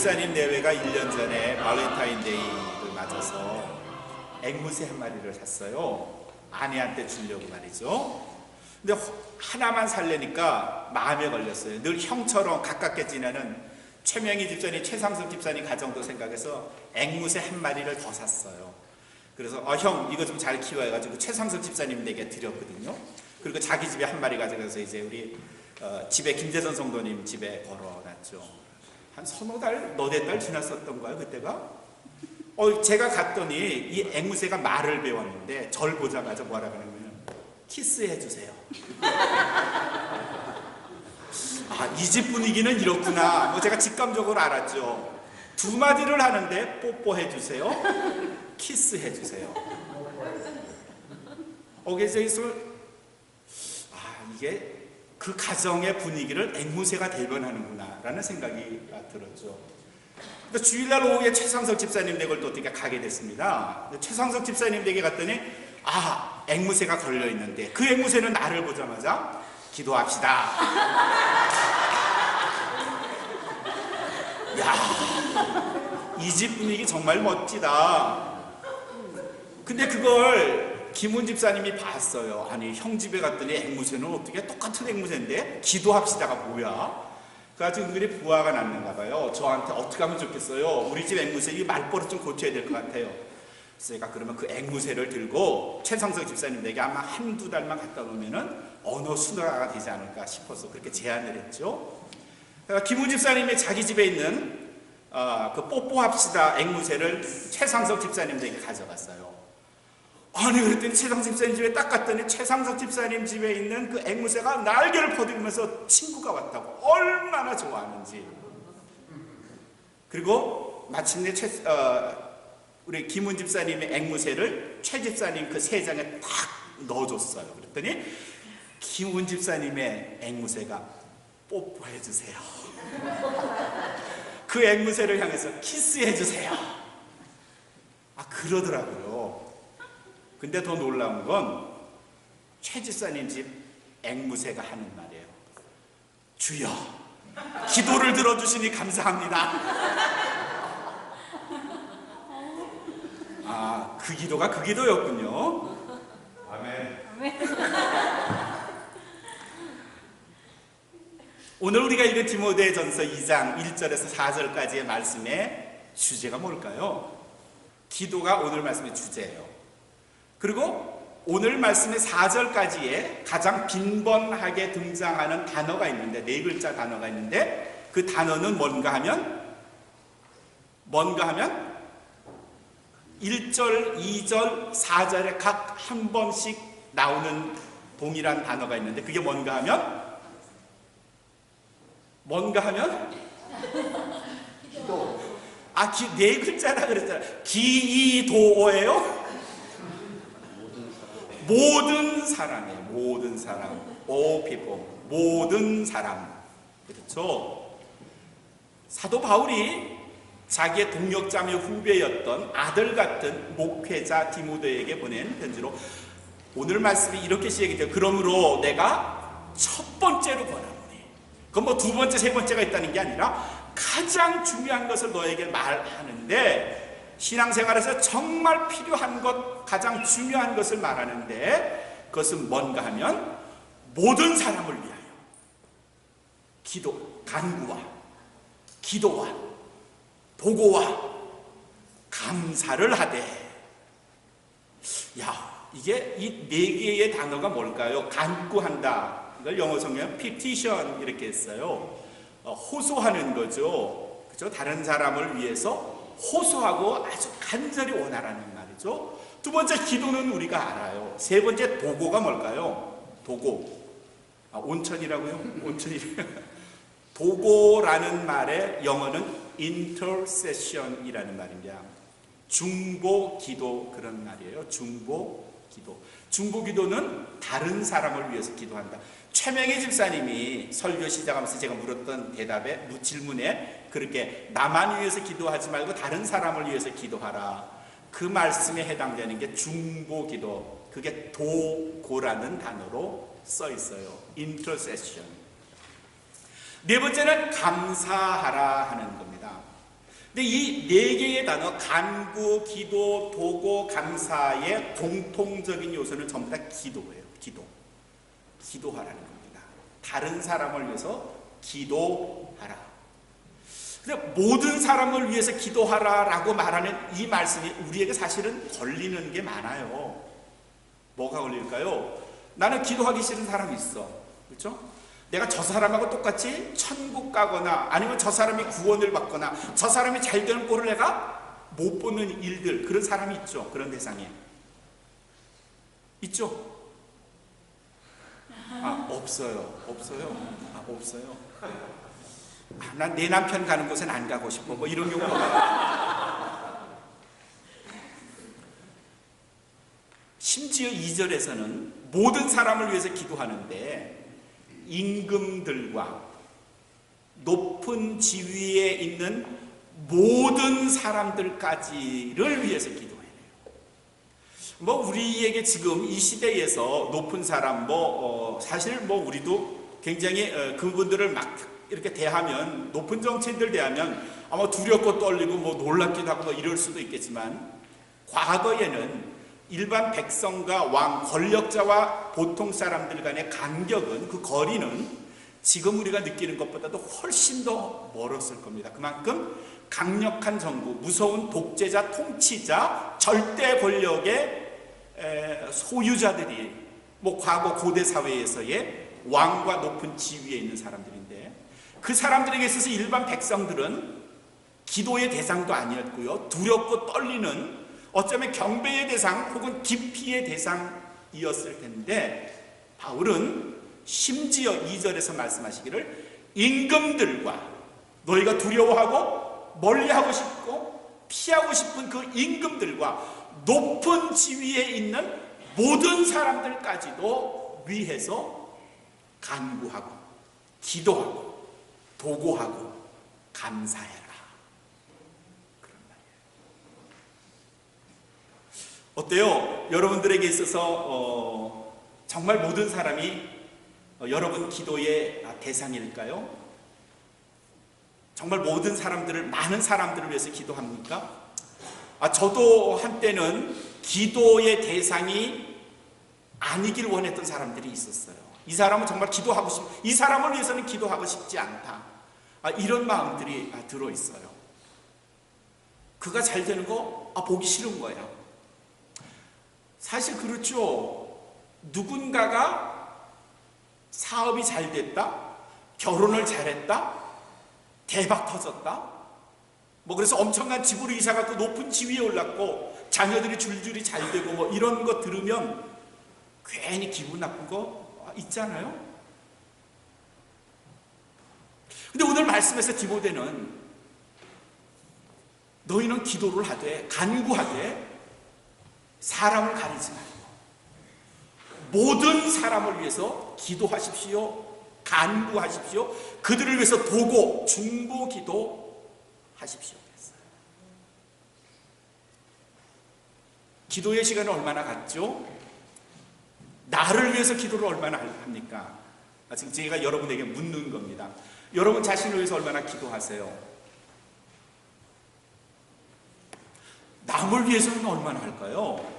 집사님 내외가 1년 전에 발렌타인데이를 맞아서 앵무새 한 마리를 샀어요. 아내한테 주려고 말이죠. 근데 하나만 살려니까 마음에 걸렸어요. 늘 형처럼 가깝게 지내는 최명희 집사님, 최상석 집사님 가정도 생각해서 앵무새 한 마리를 더 샀어요. 그래서 형 이거 좀 잘 키워가지고 최상석 집사님에게 드렸거든요. 그리고 자기 집에 한 마리 가져가서 이제 우리 집에 김재선 성도님 집에 걸어놨죠. 한 서너 달, 너댓 달 지났었던 거예요 그때가. 제가 갔더니 이 앵무새가 말을 배웠는데 절 보자마자 뭐라 그러냐면 키스해 주세요. 이 집 분위기는 이렇구나. 뭐 제가 직감적으로 알았죠. 두 마디를 하는데 뽀뽀해 주세요, 키스해 주세요. 그래서 이게 그 가정의 분위기를 앵무새가 대변하는구나 라는 생각이 들었죠. 주일날 오후에 최상석 집사님 댁을 또 어떻게 가게 됐습니다. 최상석 집사님 댁에 갔더니 앵무새가 걸려있는데 그 앵무새는 나를 보자마자 기도합시다. 야, 이 집 분위기 정말 멋지다. 근데 그걸 김훈 집사님이 봤어요. 아니 형 집에 갔더니 앵무새는 어떻게 똑같은 앵무새인데 기도합시다가 뭐야? 그래가지고 은근히 부화가 났는가 봐요. 저한테 어떻게 하면 좋겠어요? 우리 집 앵무새 이 말버릇 좀 고쳐야 될 것 같아요. 그래서 제가 그러면 그 앵무새를 들고 최상석 집사님에게 아마 한두 달만 갔다 오면은 언어 순화가 되지 않을까 싶어서 그렇게 제안을 했죠. 김훈 집사님이 자기 집에 있는 그 뽀뽀합시다 앵무새를 최상석 집사님에게 가져갔어요. 그랬더니 최상석 집사님 집에 딱 갔더니 최상석 집사님 집에 있는 그 앵무새가 날개를 퍼들면서 친구가 왔다고 얼마나 좋아하는지. 그리고 마침내 우리 김훈 집사님의 앵무새를 최 집사님 그 세장에 딱 넣어줬어요. 그랬더니 김훈 집사님의 앵무새가 뽀뽀해 주세요. 그 앵무새를 향해서 키스해 주세요. 그러더라고요. 근데 더 놀라운 건 최 집사님 집 앵무새가 하는 말이에요. 주여, 기도를 들어주시니 감사합니다. 그 기도가 그 기도였군요. 아멘. 오늘 우리가 읽은 디모데전서 2장 1절에서 4절까지의 말씀의 주제가 뭘까요? 기도가 오늘 말씀의 주제예요. 그리고 오늘 말씀의 4절까지의 가장 빈번하게 등장하는 단어가 있는데, 네 글자 단어가 있는데, 그 단어는 뭔가 하면 1절, 2절, 4절에 각 한 번씩 나오는 동일한 단어가 있는데, 그게 뭔가 하면 기도. 네 글자라 그랬잖아요. 기도예요. 모든 사람이에요. 모든 사람. All people. 모든 사람. 그렇죠? 사도 바울이 자기의 동역자며 후배였던 아들 같은 목회자 디모데에게 보낸 편지로 오늘 말씀이 이렇게 시작이 돼요. 그러므로 내가 첫 번째로 권하노니. 그건 뭐 두 번째, 세 번째가 있다는 게 아니라 가장 중요한 것을 너에게 말하는데, 신앙생활에서 정말 필요한 것, 가장 중요한 것을 말하는데, 그것은 뭔가 하면 모든 사람을 위하여 간구와 기도와 보고와 감사를 하되. 이게 이 네 개의 단어가 뭘까요? 간구한다, 이걸 영어 성경 petition 이렇게 했어요. 호소하는 거죠. 그죠? 다른 사람을 위해서 호소하고 아주 간절히 원하라는 말이죠. 두 번째 기도는 우리가 알아요. 세 번째 도고가 뭘까요? 도고. 온천이라고요? 온천이래요. 도고라는 말의 영어는 intercession이라는 말입니다. 중보 기도, 그런 말이에요. 중보 기도. 중보 기도는 다른 사람을 위해서 기도한다. 최명희 집사님이 설교 시작하면서 제가 물었던 질문에 그렇게 나만 위해서 기도하지 말고 다른 사람을 위해서 기도하라, 그 말씀에 해당되는 게 중보 기도. 그게 도고라는 단어로 써 있어요. intercession. 네 번째는 감사하라 하는 겁니다. 근데 이 네 개의 단어, 간구, 기도, 도고, 감사의 공통적인 요소는 전부 다 기도예요. 기도하라는 겁니다. 다른 사람을 위해서 기도하라. 근데 모든 사람을 위해서 기도하라라고 말하는 이 말씀이 우리에게 사실은 걸리는 게 많아요. 뭐가 걸릴까요? 나는 기도하기 싫은 사람이 있어. 그렇죠? 내가 저 사람하고 똑같이 천국 가거나 아니면 저 사람이 구원을 받거나 저 사람이 잘 되는 꼴을 내가 못 보는 일들, 그런 사람이 있죠. 그런 대상에 있죠? 없어요. 난 내 남편 가는 곳은 안 가고 싶어. 뭐 이런 경우가 많아요. 심지어 2절에서는 모든 사람을 위해서 기도하는데 임금들과 높은 지위에 있는 모든 사람들까지를 위해서 기도해요. 뭐 우리에게 지금 이 시대에서 높은 사람, 사실 우리도 굉장히 그분들을 막 이렇게 대하면, 높은 정치인들 대하면 아마 두렵고 떨리고 놀랍기도 하고 이럴 수도 있겠지만, 과거에는 일반 백성과 왕, 권력자와 보통 사람들 간의 간격은, 그 거리는 지금 우리가 느끼는 것보다도 훨씬 더 멀었을 겁니다. 그만큼 강력한 정부, 무서운 독재자, 통치자, 절대 권력의 소유자들이 과거 고대 사회에서의 왕과 높은 지위에 있는 사람들인데, 그 사람들에게 있어서 일반 백성들은 기도의 대상도 아니었고요, 두렵고 떨리는, 어쩌면 경배의 대상 혹은 기피의 대상이었을 텐데, 바울은 심지어 2절에서 말씀하시기를 임금들과, 너희가 두려워하고 멀리하고 싶고 피하고 싶은 그 임금들과 높은 지위에 있는 모든 사람들까지도 위해서 간구하고 기도하고 도고하고 감사해라. 그런 말이에요. 어때요? 여러분들에게 있어서 정말 모든 사람이 여러분 기도의 대상일까요? 정말 모든 사람들을, 많은 사람들을 위해서 기도합니까? 저도 한때는 기도의 대상이 아니길 원했던 사람들이 있었어요. 이 사람은 정말 기도하고 이 사람을 위해서는 기도하고 싶지 않다. 이런 마음들이 들어있어요. 그가 잘 되는 거 보기 싫은 거야. 사실 그렇죠. 누군가가 사업이 잘 됐다, 결혼을 잘했다, 대박 터졌다, 그래서 엄청난 집으로 이사가고 높은 지위에 올랐고 자녀들이 줄줄이 잘 되고 이런 거 들으면 괜히 기분 나쁜 거 있잖아요. 근데 오늘 말씀에서 디모데는 너희는 기도를 하되 간구하되 사람을 가리지 말고 모든 사람을 위해서 기도하십시오, 간구하십시오, 그들을 위해서 도고 중보기도 하십시오. 기도의 시간은 얼마나 갖죠? 나를 위해서 기도를 얼마나 합니까? 지금 제가 여러분에게 묻는 겁니다. 여러분 자신을 위해서 얼마나 기도하세요? 남을 위해서는 얼마나 할까요?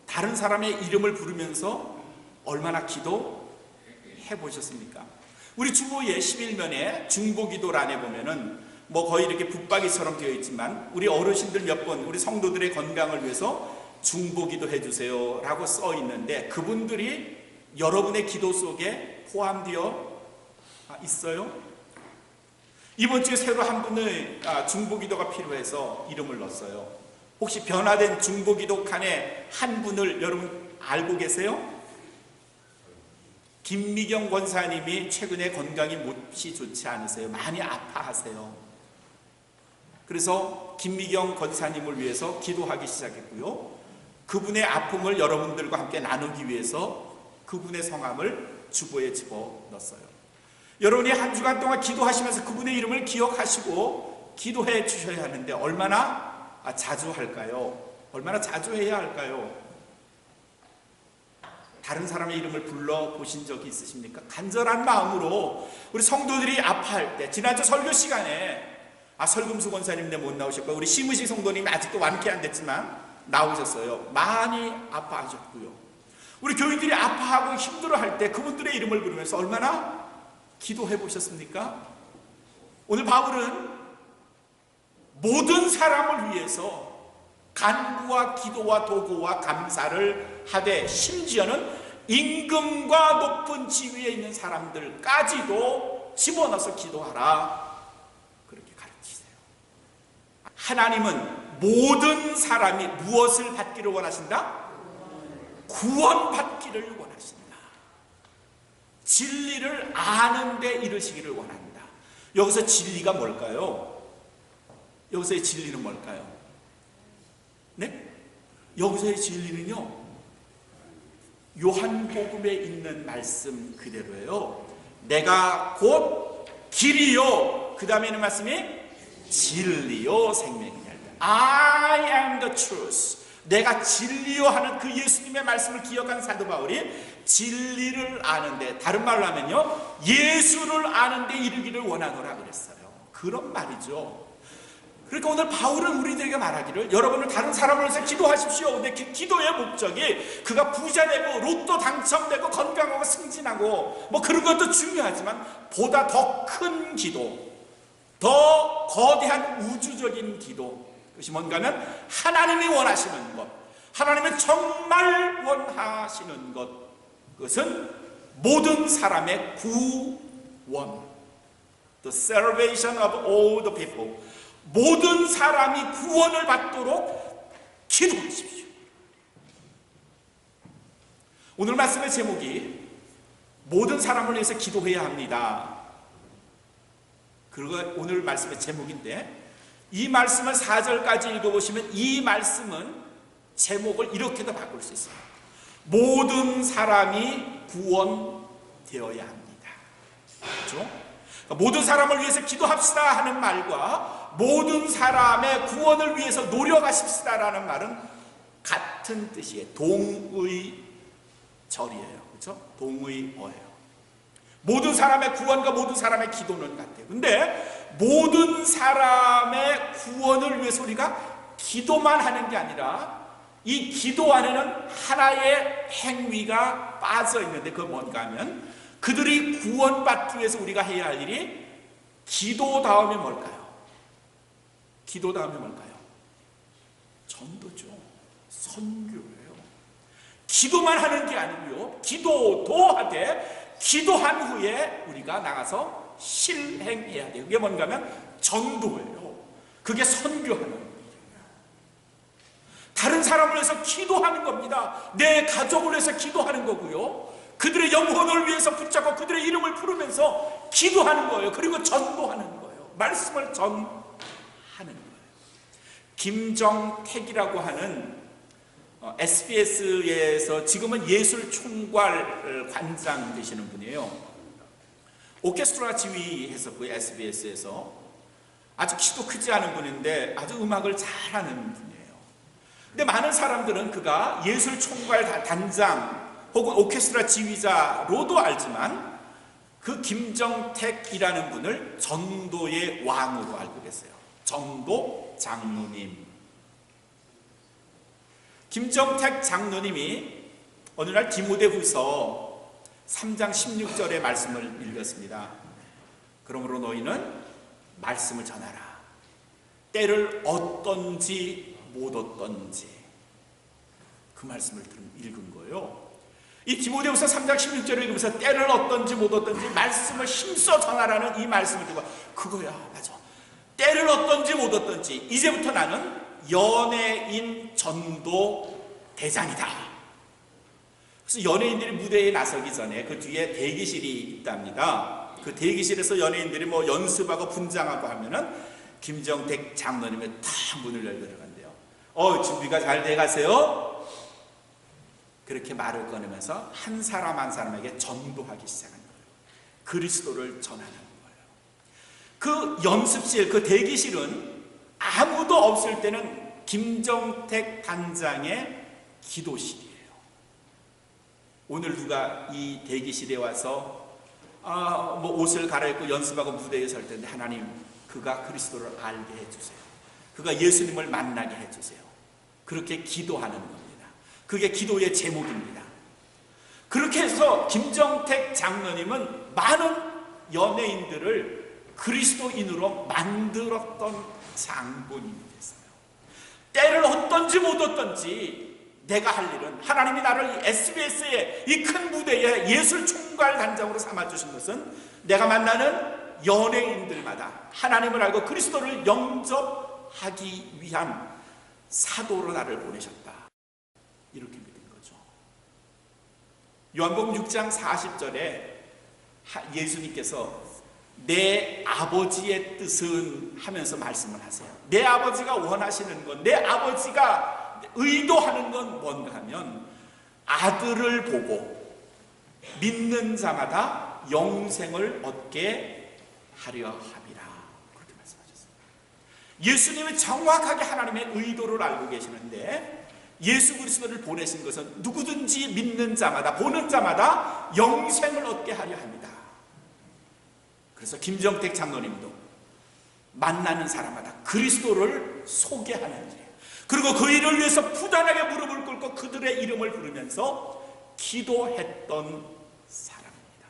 다른 사람의 이름을 부르면서 얼마나 기도해 보셨습니까? 우리 주보의 11면에 중보기도란에 보면은 거의 이렇게 붙박이처럼 되어 있지만, 우리 어르신들 몇 번, 우리 성도들의 건강을 위해서 중보기도 해주세요 라고 써 있는데, 그분들이 여러분의 기도 속에 포함되어 있어요? 이번 주에 새로 한 분의 중보기도가 필요해서 이름을 넣었어요. 혹시 변화된 중보기도 칸에 한 분을 여러분 알고 계세요? 김미경 권사님이 최근에 건강이 몹시 좋지 않으세요. 많이 아파하세요. 그래서 김미경 권사님을 위해서 기도하기 시작했고요, 그분의 아픔을 여러분들과 함께 나누기 위해서 그분의 성함을 주보에 집어넣었어요. 여러분이 한 주간 동안 기도하시면서 그분의 이름을 기억하시고 기도해 주셔야 하는데 얼마나 자주 할까요? 얼마나 자주 해야 할까요? 다른 사람의 이름을 불러보신 적이 있으십니까? 간절한 마음으로 우리 성도들이 아파할 때, 지난주 설교 시간에 설금수 권사님인데 못 나오셨고, 우리 심으식 성도님이 아직도 완쾌 안 됐지만 나오셨어요. 많이 아파하셨고요. 우리 교인들이 아파하고 힘들어할 때 그분들의 이름을 부르면서 얼마나 기도해 보셨습니까? 오늘 바울은 모든 사람을 위해서 간구와 기도와 도구와 감사를 하되 심지어는 임금과 높은 지위에 있는 사람들까지도 집어넣어서 기도하라, 그렇게 가르치세요. 하나님은 모든 사람이 무엇을 받기를 원하신다? 구원받기를 원하신다. 진리를 아는 데 이르시기를 원한다. 여기서 진리가 뭘까요? 여기서의 진리는 뭘까요? 네? 여기서의 진리는요, 요한복음에 있는 말씀 그대로예요. 내가 곧 길이요, 그 다음에 있는 말씀이 진리요 생명이냐. I am the truth. 내가 진리요 하는 그 예수님의 말씀을 기억한 사도 바울이 진리를 아는데, 다른 말로 하면요, 예수를 아는데 이르기를 원하노라 그랬어요. 그런 말이죠. 그러니까 오늘 바울은 우리들에게 말하기를, 여러분은 다른 사람을 위해서 기도하십시오. 근데 그 기도의 목적이 그가 부자 되고 로또 당첨되고 건강하고 승진하고 뭐 그런 것도 중요하지만, 보다 더 큰 기도, 더 거대한 우주적인 기도, 그것이 뭔가 하면 하나님이 원하시는 것, 하나님이 정말 원하시는 것, 그것은 모든 사람의 구원, the salvation of all the people. 모든 사람이 구원을 받도록 기도하십시오. 오늘 말씀의 제목이 모든 사람을 위해서 기도해야 합니다. 그리고 오늘 말씀의 제목인데, 이 말씀을 4절까지 읽어보시면 이 말씀은 제목을 이렇게도 바꿀 수 있어요. 모든 사람이 구원되어야 합니다. 그렇죠? 모든 사람을 위해서 기도합시다 하는 말과 모든 사람의 구원을 위해서 노력하십시다라는 말은 같은 뜻이에요. 동의절이에요. 그렇죠? 동의어예요. 모든 사람의 구원과 모든 사람의 기도는 같아요. 근데 모든 사람의 구원을 위해서 우리가 기도만 하는 게 아니라, 이 기도 안에는 하나의 행위가 빠져 있는데, 그건 뭔가 하면 그들이 구원받기 위해서 우리가 해야 할 일이 기도 다음에 뭘까요? 기도 다음에 뭘까요? 전도죠. 선교예요. 기도만 하는 게 아니고요, 기도도 하되 기도한 후에 우리가 나가서 실행해야 돼요. 그게 뭔가 하면 전도예요. 그게 선교하는 거예요. 다른 사람을 위해서 기도하는 겁니다. 내 가족을 위해서 기도하는 거고요, 그들의 영혼을 위해서 붙잡고 그들의 이름을 부르면서 기도하는 거예요. 그리고 전도하는 거예요. 말씀을 전하는 거예요. 김정택이라고 하는 SBS에서 지금은 예술총괄 관장 되시는 분이에요. 오케스트라 지휘했었고요, SBS에서. 아주 키도 크지 않은 분인데 아주 음악을 잘하는 분이에요. 근데 많은 사람들은 그가 예술총괄 단장 혹은 오케스트라 지휘자로도 알지만, 그 김정택이라는 분을 전도의 왕으로 알고 계세요. 전도 장로님. 김정택 장로님이 어느 날 디모데후서 3장 16절의 말씀을 읽었습니다. 그러므로 너희는 말씀을 전하라. 때를 얻던지 못 얻던지. 그 말씀을 읽은 거예요. 이 디모데후서 3장 16절을 읽으면서 때를 얻던지 못 얻던지 말씀을 힘써 전하라는 이 말씀을 듣고, 그거야, 맞아. 때를 얻던지 못 얻던지, 이제부터 나는 연예인 전도 대장이다. 그래서 연예인들이 무대에 나서기 전에 그 뒤에 대기실이 있답니다. 그 대기실에서 연예인들이 뭐 연습하고 분장하고 하면은 김정택 장로님이 탁 문을 열고 들어간대요. 준비가 잘 돼 가세요. 그렇게 말을 꺼내면서 한 사람 한 사람에게 전도하기 시작한 거예요. 그리스도를 전하는 거예요. 그 연습실, 그 대기실은 아무도 없을 때는 김정택 단장의 기도실이에요. 오늘 누가 이 대기실에 와서 뭐 옷을 갈아입고 연습하고 무대에 설 텐데, 하나님 그가 그리스도를 알게 해주세요. 그가 예수님을 만나게 해주세요. 그렇게 기도하는 겁니다. 그게 기도의 제목입니다. 그렇게 해서 김정택 장로님은 많은 연예인들을 그리스도인으로 만들었던 장본인이 됐어요. 때를 얻든지 못 얻든지 내가 할 일은, 하나님이 나를 SBS의 이 큰 무대에 예술 총괄 단장으로 삼아주신 것은 내가 만나는 연예인들마다 하나님을 알고 그리스도를 영접하기 위한 사도로 나를 보내셨다. 이렇게 믿은 거죠. 요한복음 6장 40절에 예수님께서 내 아버지의 뜻은 하면서 말씀을 하세요. 내 아버지가 원하시는 건, 내 아버지가 의도하는 건 뭔가 하면 아들을 보고 믿는 자마다 영생을 얻게 하려 함이라. 그렇게 말씀하셨어요. 예수님은 정확하게 하나님의 의도를 알고 계시는데 예수 그리스도를 보내신 것은 누구든지 믿는 자마다, 보는 자마다 영생을 얻게 하려 합니다. 그래서 김정택 장로님도 만나는 사람마다 그리스도를 소개하는 일이에요. 그리고 그 일을 위해서 부단하게 무릎을 꿇고 그들의 이름을 부르면서 기도했던 사람입니다.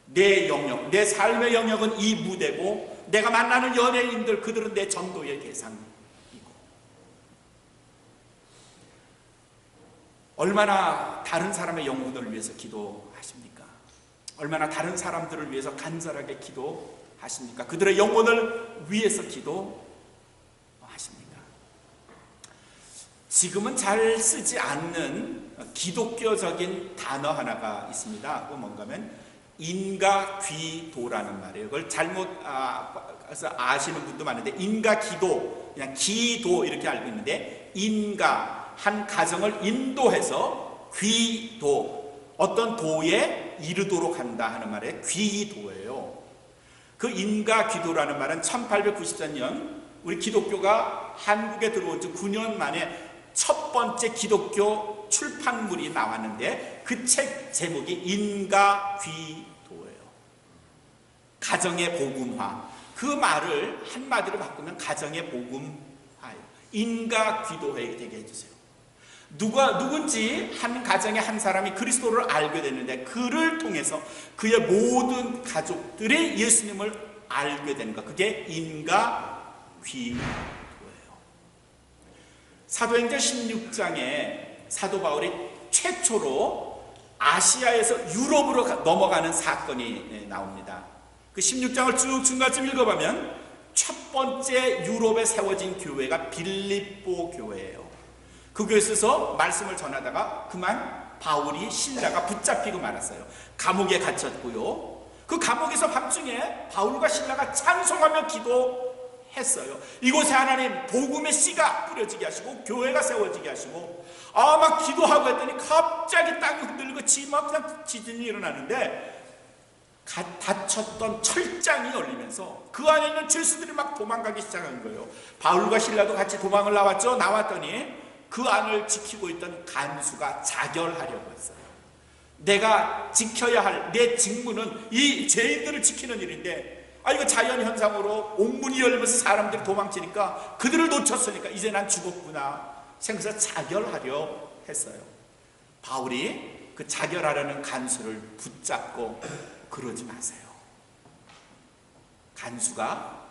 내 영역, 내 삶의 영역은 이 무대고, 내가 만나는 연예인들, 그들은 내 전도의 대상이고. 얼마나 다른 사람의 영혼을 위해서 기도하십니까? 얼마나 다른 사람들을 위해서 간절하게 기도하십니까? 그들의 영혼을 위해서 기도하십니까? 지금은 잘 쓰지 않는 기독교적인 단어 하나가 있습니다. 그건 뭔가 하면 인가귀도라는 말이에요. 그걸 잘못 아시는 분도 많은데, 인가기도, 그냥 기도 이렇게 알고 있는데, 인가, 한 가정을 인도해서 귀도, 어떤 도에 이르도록 한다 하는 말에 귀도예요. 그 인가귀도라는 말은 1894년 우리 기독교가 한국에 들어온 지 9년 만에 첫 번째 기독교 출판물이 나왔는데, 그 책 제목이 인가귀도예요. 가정의 복음화. 그 말을 한마디로 바꾸면 가정의 복음화예요. 인가귀도에 되게 해주세요. 누군지 한 가정의 한 사람이 그리스도를 알게 됐는데, 그를 통해서 그의 모든 가족들이 예수님을 알게 되는 것, 그게 인가귀도예요. 사도행전 16장에 사도 바울이 최초로 아시아에서 유럽으로 넘어가는 사건이 나옵니다. 그 16장을 쭉 중간쯤 읽어보면 첫 번째 유럽에 세워진 교회가 빌립보 교회예요. 그 교회에서 말씀을 전하다가 그만 바울이 신라가 붙잡히고 말았어요. 감옥에 갇혔고요. 그 감옥에서 밤중에 바울과 신라가 찬송하며 기도했어요. 이곳에 하나님 복음의 씨가 뿌려지게 하시고 교회가 세워지게 하시고, 막 기도하고 했더니 갑자기 땅이 흔들리고 그냥 지진이 일어나는데, 닫혔던 철장이 열리면서 그 안에 있는 죄수들이 막 도망가기 시작한 거예요. 바울과 신라도 같이 도망을 나왔죠. 나왔더니 그 안을 지키고 있던 간수가 자결하려고 했어요. 내가 지켜야 할 내 직무는 이 죄인들을 지키는 일인데, 이거 자연현상으로 옥문이 열리면서 사람들이 도망치니까, 그들을 놓쳤으니까 이제 난 죽었구나 생각해서 자결하려 했어요. 바울이 그 자결하려는 간수를 붙잡고, 그러지 마세요. 간수가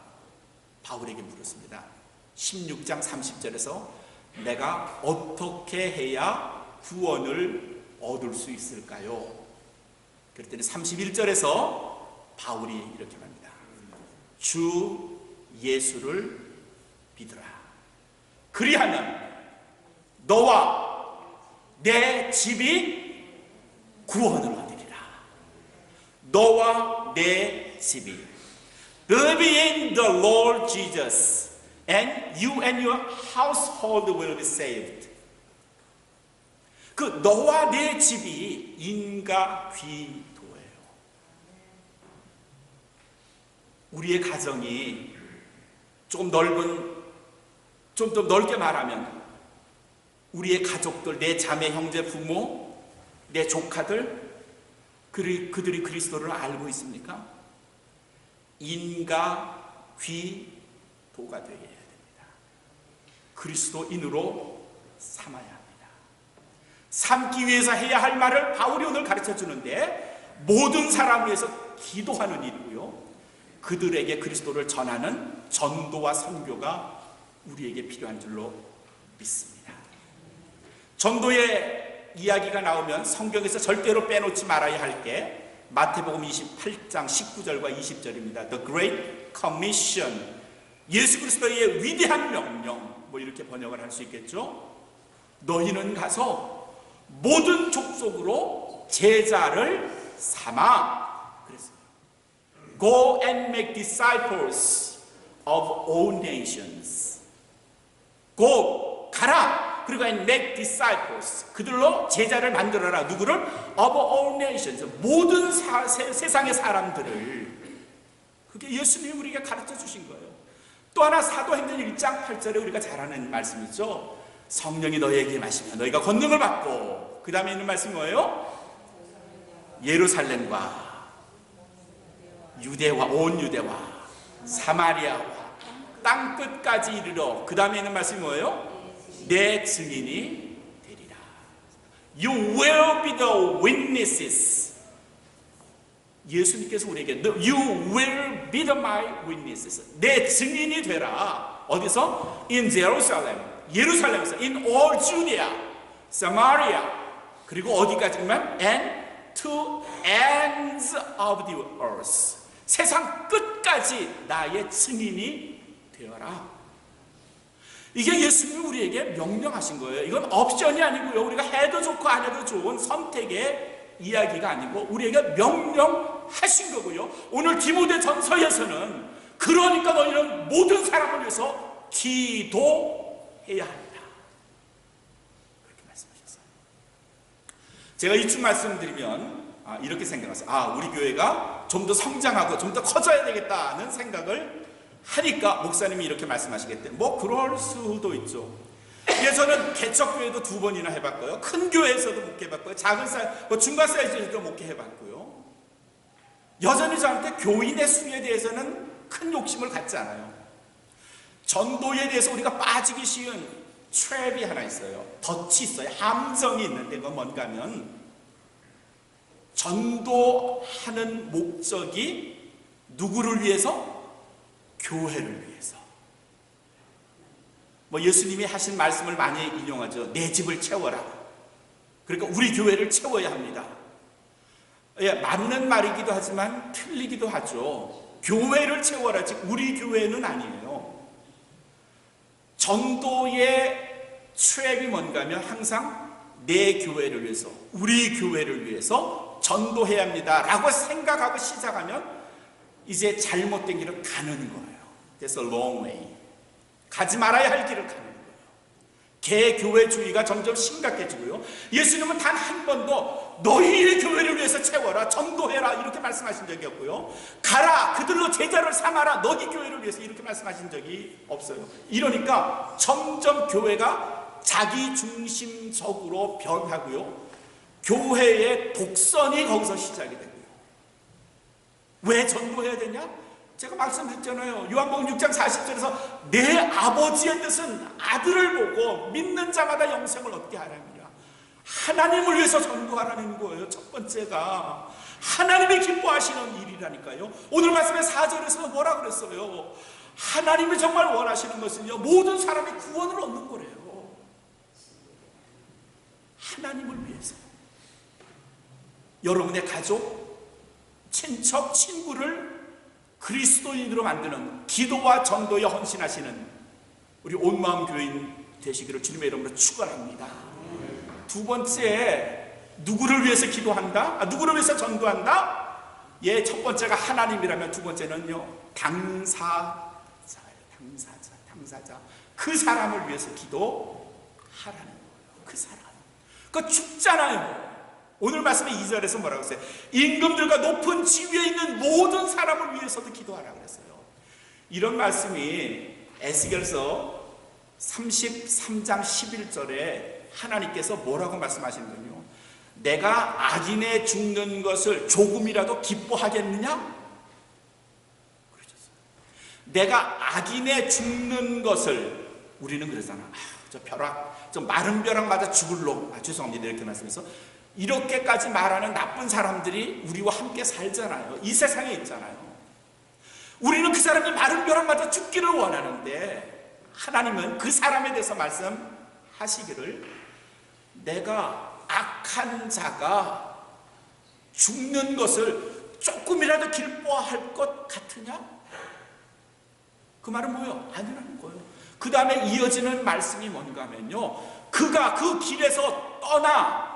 바울에게 물었습니다. 16장 30절에서 내가 어떻게 해야 구원을 얻을 수 있을까요? 그랬더니 31절에서 바울이 이렇게 말합니다. 주 예수를 믿으라. 그리하면 너와 내 집이 구원을 얻으리라. 너와 내 집이, believe in the Lord Jesus, and you and your household will be saved. 그 너와 내 집이 인가귀도예요. 우리의 가정이 좀 더 넓게 말하면, 우리의 가족들, 내 자매, 형제, 부모, 내 조카들, 그들이 그리스도를 알고 있습니까? 인가귀도예요. 기도가 되어야 됩니다. 그리스도인으로 삼아야 합니다. 삼기 위해서 해야 할 말을 바울이 오늘 가르쳐 주는데, 모든 사람 위해서 기도하는 일이고요, 그들에게 그리스도를 전하는 전도와 선교가 우리에게 필요한 줄로 믿습니다. 전도의 이야기가 나오면 성경에서 절대로 빼놓지 말아야 할 게 마태복음 28장 19절과 20절입니다. The Great Commission, 예수 그리스도의 위대한 명령, 뭐 이렇게 번역을 할 수 있겠죠. 너희는 가서 모든 족속으로 제자를 삼아 그랬어요. Go and make disciples of all nations. Go, 가라. 그리고 and make disciples, 그들로 제자를 만들어라. 누구를? Of all nations, 모든 세상의 사람들을. 그게 예수님이 우리에게 가르쳐 주신 거예요. 또 하나 사도행전 1장 8절에 우리가 잘 아는 말씀이죠. 성령이 너희에게 임하시면 너희가 권능을 받고, 그 다음에 있는 말씀이 뭐예요? 예루살렘과 유대와 온 유대와 사마리아와 땅 끝까지 이르러, 그 다음에 있는 말씀이 뭐예요? 내 증인이 되리라. You will be the witnesses. 예수님께서 우리에게 You will be the my witnesses. 내 증인이 되라. 어디서? In Jerusalem, 예루살렘에서. In all Judea, Samaria, 그리고 어디까지만? And to ends of the earth. 세상 끝까지 나의 증인이 되어라. 이게 예수님이 우리에게 명령하신 거예요. 이건 옵션이 아니고요, 우리가 해도 좋고 안 해도 좋은 선택의 이야기가 아니고 우리에게 명령하신 거고요. 오늘 디모데전서에서는 그러니까 너희는 모든 사람을 위해서 기도해야 한다, 그렇게 말씀하셨어요. 제가 이쯤 말씀드리면 이렇게 생각하세요. 우리 교회가 좀 더 성장하고 좀 더 커져야 되겠다는 생각을 하니까 목사님이 이렇게 말씀하시겠대. 뭐 그럴 수도 있죠. 예전은 개척교회도 2번이나 해봤고요, 큰 교회에서도 목회해봤고요, 작은 중간 사이즈에서도 목회해봤고요. 여전히 저한테 교인의 수에 대해서는 큰 욕심을 갖지 않아요. 전도에 대해서 우리가 빠지기 쉬운 트랩이 하나 있어요. 덫이 있어요. 함정이 있는데, 그건 뭔가 하면 전도하는 목적이 누구를 위해서? 교회를 위해서. 뭐 예수님이 하신 말씀을 많이 인용하죠. 내 집을 채워라. 그러니까 우리 교회를 채워야 합니다. 예, 맞는 말이기도 하지만 틀리기도 하죠. 교회를 채워라, 즉 우리 교회는 아니에요. 전도의 트랩이 뭔가 하면 항상 내 교회를 위해서, 우리 교회를 위해서 전도해야 합니다 라고 생각하고 시작하면 이제 잘못된 길을 가는 거예요. That's a long way. 가지 말아야 할 길을 가는 거예요. 개교회주의가 점점 심각해지고요. 예수님은 단 한 번도 너희의 교회를 위해서 채워라, 전도해라 이렇게 말씀하신 적이 없고요. 가라, 그들로 제자를 삼아라, 너희 교회를 위해서 이렇게 말씀하신 적이 없어요. 이러니까 점점 교회가 자기중심적으로 변하고요, 교회의 독선이 거기서 시작이 되고요. 왜 전도해야 되냐? 제가 말씀드렸잖아요. 요한복음 6장 40절에서 내 아버지의 뜻은 아들을 보고 믿는 자마다 영생을 얻게 하라니라. 하나님을 위해서 전도하라는 거예요. 첫 번째가 하나님이 기뻐하시는 일이라니까요. 오늘 말씀의 4절에서 뭐라 그랬어요? 하나님이 정말 원하시는 것은요, 모든 사람이 구원을 얻는 거래요. 하나님을 위해서. 여러분의 가족, 친척, 친구를 그리스도인으로 만드는 기도와 전도에 헌신하시는 우리 온마음 교인 되시기를 주님의 이름으로 축원합니다. 두 번째, 누구를 위해서 기도한다? 누구를 위해서 전도한다? 예, 첫 번째가 하나님이라면 두 번째는요, 당사자예요. 당사자. 그 사람을 위해서 기도하라는 거예요. 그 사람. 그 죽잖아요. 오늘 말씀의 2절에서 뭐라고 했어요? 임금들과 높은 지위에 있는 모든 사람을 위해서도 기도하라고 그랬어요. 이런 말씀이 에스겔서 33장 11절에 하나님께서 뭐라고 말씀하시는군요. 내가 악인의 죽는 것을 조금이라도 기뻐하겠느냐? 그러셨어요. 내가 악인에 죽는 것을 우리는 그러잖아. 저 벼락, 저 마른 벼락 맞아 죽을 놈. 죄송합니다. 이렇게 말씀해서 이렇게까지 말하는 나쁜 사람들이 우리와 함께 살잖아요. 이 세상에 있잖아요. 우리는 그 사람이 마른 벼락 맞아 죽기를 원하는데 하나님은 그 사람에 대해서 말씀하시기를 내가 악한 자가 죽는 것을 조금이라도 기뻐할 것 같으냐? 그 말은 뭐예요? 아니라는 거예요. 그 다음에 이어지는 말씀이 뭔가 하면요, 그가 그 길에서 떠나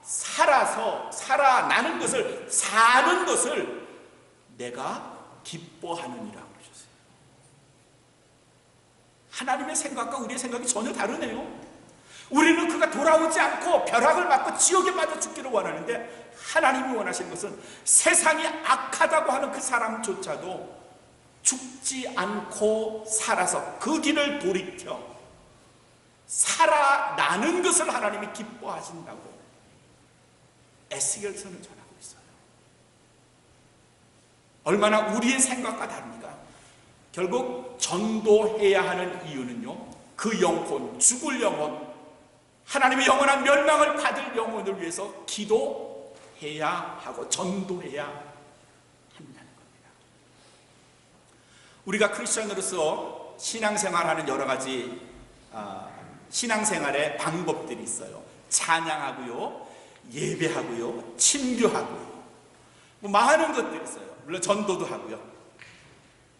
살아나는 것을, 사는 것을 내가 기뻐하느니라 그러셨어요. 하나님의 생각과 우리의 생각이 전혀 다르네요. 우리는 그가 돌아오지 않고 벼락을 맞고 지옥에 빠져 죽기를 원하는데, 하나님이 원하시는 것은 세상이 악하다고 하는 그 사람조차도 죽지 않고 살아서 그 길을 돌이켜 살아나는 것을 하나님이 기뻐하신다고 에스겔서는 전하고 있어요. 얼마나 우리의 생각과 다릅니까? 결국 전도해야 하는 이유는요, 그 영혼, 죽을 영혼, 하나님의 영원한 멸망을 받을 영혼을 위해서 기도해야 하고 전도해야 한다는 겁니다. 우리가 크리스천으로서 신앙생활하는 여러 가지 신앙생활의 방법들이 있어요. 찬양하고요, 예배하고요, 친교하고요, 뭐 많은 것들이 있어요. 물론 전도도 하고요.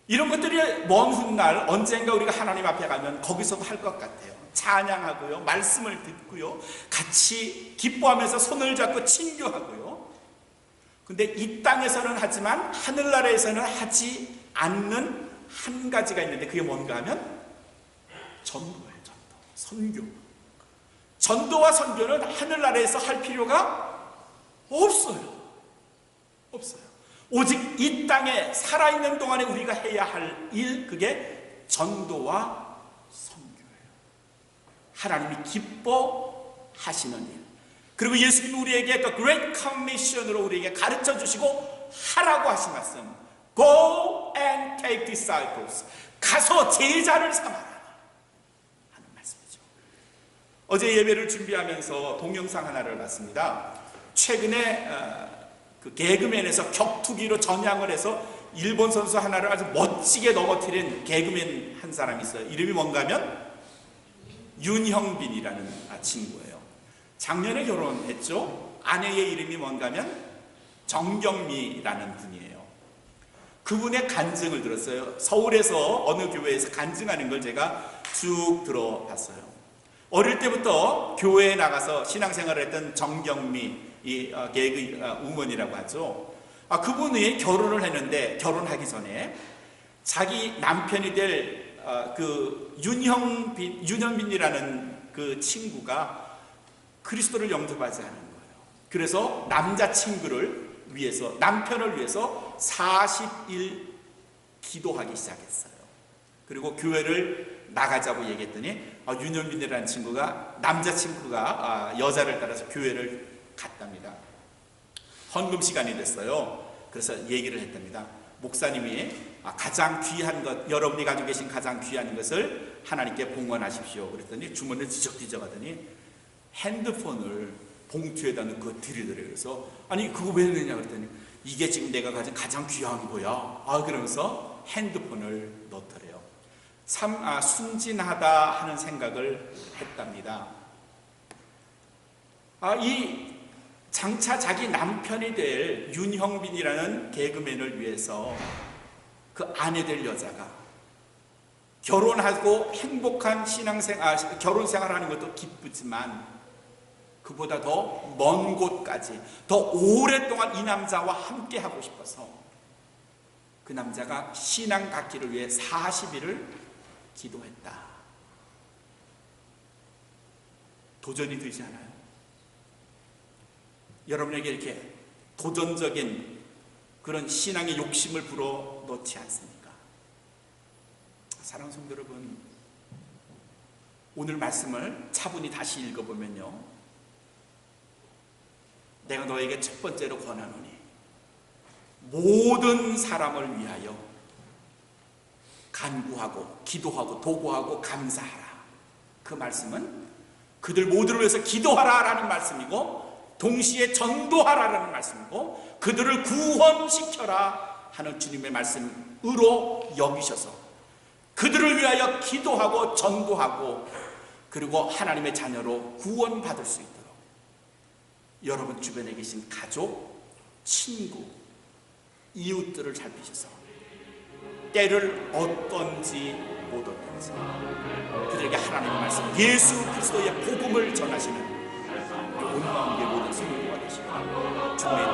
이런 것들이 먼 훗날 언젠가 우리가 하나님 앞에 가면 거기서도 할 것 같아요. 찬양하고요, 말씀을 듣고요, 같이 기뻐하면서 손을 잡고 친교하고요. 근데 이 땅에서는 하지만 하늘나라에서는 하지 않는 한 가지가 있는데, 그게 뭔가 하면 전도예요. 선교. 전도와 선교는 하늘나라에서 할 필요가 없어요. 오직 이 땅에 살아있는 동안에 우리가 해야 할 일, 그게 전도와 선교예요. 하나님이 기뻐하시는 일. 그리고 예수님이 우리에게 또 Great Commission으로 우리에게 가르쳐 주시고 하라고 하신 말씀, Go and take disciples. 가서 제자를 삼아라 하는 말씀이죠. 어제 예배를 준비하면서 동영상 하나를 봤습니다. 최근에 그 개그맨에서 격투기로 전향을 해서 일본 선수 하나를 아주 멋지게 넘어뜨린 개그맨 한 사람이 있어요. 이름이 뭔가 하면 윤형빈이라는 친구예요. 작년에 결혼했죠. 아내의 이름이 뭔가 하면 정경미라는 분이에요. 그분의 간증을 들었어요. 서울에서 어느 교회에서 간증하는 걸 제가 쭉 들어봤어요. 어릴 때부터 교회에 나가서 신앙생활을 했던 정경미, 이 개그 우먼이라고 하죠. 그분이 결혼을 했는데, 결혼하기 전에 자기 남편이 될 그 윤형빈이라는 그 친구가 그리스도를 영접하지 않은 거예요. 그래서 남자친구를 위해서, 남편을 위해서 40일 기도하기 시작했어요. 그리고 교회를 나가자고 얘기했더니 윤형빈이라는 친구가, 남자친구가 여자를 따라서 교회를 갔답니다. 헌금 시간이 됐어요. 그래서 얘기를 했답니다. 목사님이 가장 귀한 것, 여러분이 가지고 계신 가장 귀한 것을 하나님께 봉헌하십시오. 그랬더니 주머니를 뒤적뒤적 하더니 핸드폰을 봉투에다 넣고 드리더래요. 그래서 아니 그거 왜 넣느냐 그랬더니 이게 지금 내가 가진 가장 귀한 거야. 그러면서 핸드폰을 넣더래요. 참 순진하다 하는 생각을 했답니다. 이 장차 자기 남편이 될 윤형빈이라는 개그맨을 위해서 그 아내 될 여자가 결혼하고 행복한 결혼 생활하는 것도 기쁘지만 그보다 더 먼 곳까지, 더 오랫동안 이 남자와 함께 하고 싶어서 그 남자가 신앙 갖기를 위해 40일을 기도했다. 도전이 되지 않아요? 여러분에게 이렇게 도전적인 그런 신앙의 욕심을 불어넣지 않습니까? 사랑하는 성도 여러분, 오늘 말씀을 차분히 다시 읽어보면요, 내가 너에게 첫 번째로 권하노니 모든 사람을 위하여 간구하고 기도하고 도구하고 감사하라. 그 말씀은 그들 모두를 위해서 기도하라라는 말씀이고 동시에 전도하라라는 말씀이고 그들을 구원시켜라 하는 주님의 말씀으로 여기셔서 그들을 위하여 기도하고 전도하고 그리고 하나님의 자녀로 구원받을 수 있도록 여러분 주변에 계신 가족, 친구, 이웃들을 살피셔서 때를 얻던지 못 얻던지 그들에게 하나님의 말씀 예수 그리스도의 복음을 전하시는 온 마음의 모든 성도가 되시고 주님의